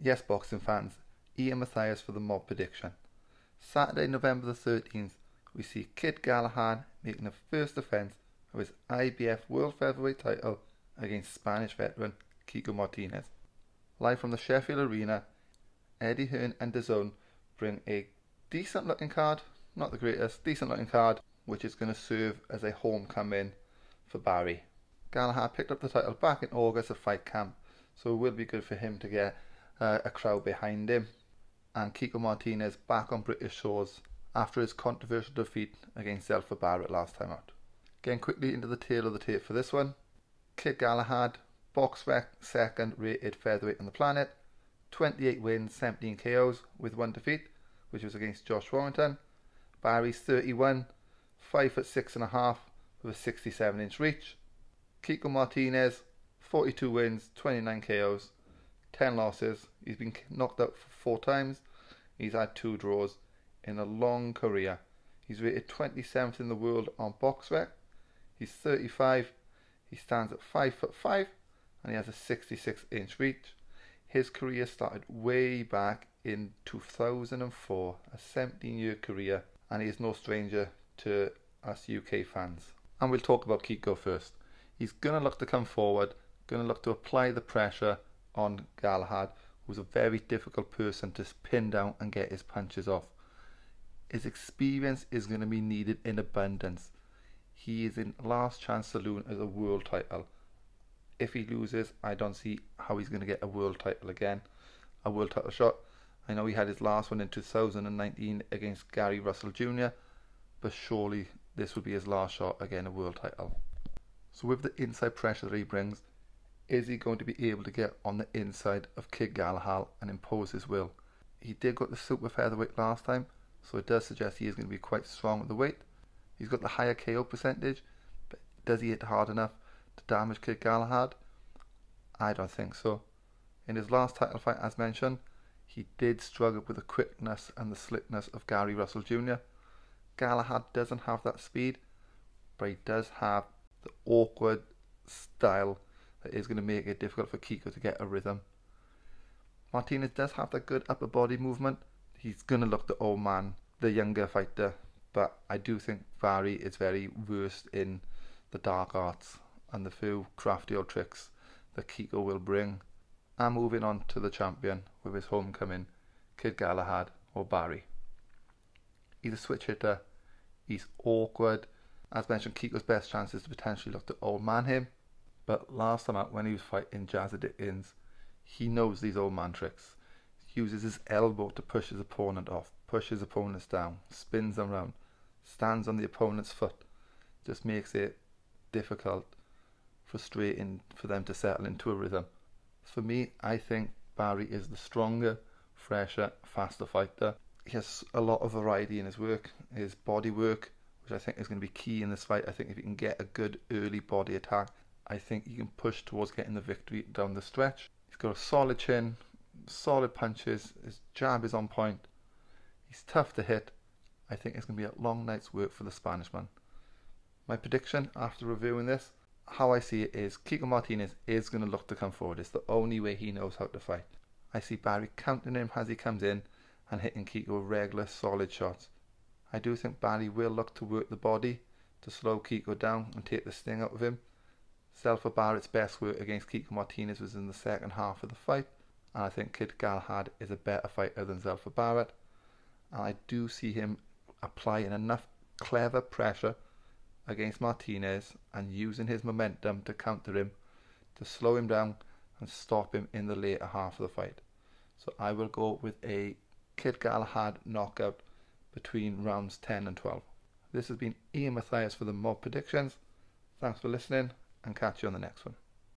Yes, boxing fans, Ian Mathias for the mob prediction. Saturday, November the 13th, we see Kid Galahad making the first defence of his IBF World Featherweight title against Spanish veteran KIKO Martinez. Live from the Sheffield Arena, Hearn and DAZN bring a decent looking card, not the greatest, decent looking card, which is going to serve as a homecoming for Barry. Galahad picked up the title back in August at Fight Camp, so it will be good for him to get a crowd behind him. And KIKO Martinez back on British shores after his controversial defeat against Zelfa Barrett last time out. Getting quickly into the tail of the tape for this one, Kid Galahad, box rec, second rated featherweight on the planet, 28 wins, 17 KOs with one defeat, which was against Josh Warrington. Barry's 31, 5'6.5" with a 67-inch reach. KIKO Martinez, 42 wins, 29 KOs, 10 losses. He's been knocked out 4 times. He's had 2 draws in a long career. He's rated 27th in the world on BoxRec. He's 35. He stands at 5'5", and he has a 66-inch reach. His career started way back in 2004, a 17-year career, and he is no stranger to us UK fans. And we'll talk about KIKO first. He's going to look to come forward, going to look to apply the pressure on Galahad, who's a very difficult person to pin down and get his punches off. His experience is going to be needed in abundance. He is in last chance saloon as a world title. If he loses, I don't see how he's going to get a world title again, a world title shot. I know he had his last one in 2019 against Gary Russell Jr., but surely this will be his last shot again, a world title. So with the inside pressure that he brings, is he going to be able to get on the inside of Kid Galahad and impose his will? He did go to the super featherweight last time, so it does suggest he is going to be quite strong with the weight. He's got the higher KO percentage, but does he hit hard enough to damage Kid Galahad? I don't think so. In his last title fight, as mentioned, he did struggle with the quickness and the slickness of Gary Russell Jr. Galahad doesn't have that speed, but he does have the awkward style that is going to make it difficult for KIKO to get a rhythm. Martinez does have that good upper body movement. He's going to look the old man, the younger fighter, but I do think Barry is very versed in the dark arts and the few crafty old tricks that KIKO will bring. And moving on to the champion with his homecoming, Kid Galahad or Barry. He's a switch hitter, he's awkward. As mentioned, KIKO's best chance is to potentially look to old man him, but last time out when he was fighting Jazza Dickens, he knows these old man tricks. He uses his elbow to push his opponent off, push his opponents down, spins them round, stands on the opponent's foot. Just makes it difficult, frustrating for them to settle into a rhythm. For me, I think Barry is the stronger, fresher, faster fighter. He has a lot of variety in his work, his body work, which I think is going to be key in this fight. I think if he can get a good early body attack, I think he can push towards getting the victory down the stretch. He's got a solid chin, solid punches, his jab is on point, he's tough to hit. I think it's going to be a long night's work for the Spanishman. My prediction after reviewing this, how I see it is KIKO Martinez is going to look to come forward. It's the only way he knows how to fight. I see Barry counting him as he comes in and hitting KIKO regular solid shots. I do think Barry will look to work the body to slow KIKO down and take the sting out of him. Zelfa Barrett's best work against KIKO Martinez was in the second half of the fight, and I think Kid Galahad is a better fighter than Zelfa Barrett, and I do see him applying enough clever pressure against Martinez and using his momentum to counter him, to slow him down and stop him in the later half of the fight. So I will go with a Kid Galahad knockout between rounds 10 and 12. This has been Ian Mathias for the Mob Predictions. Thanks for listening, and catch you on the next one.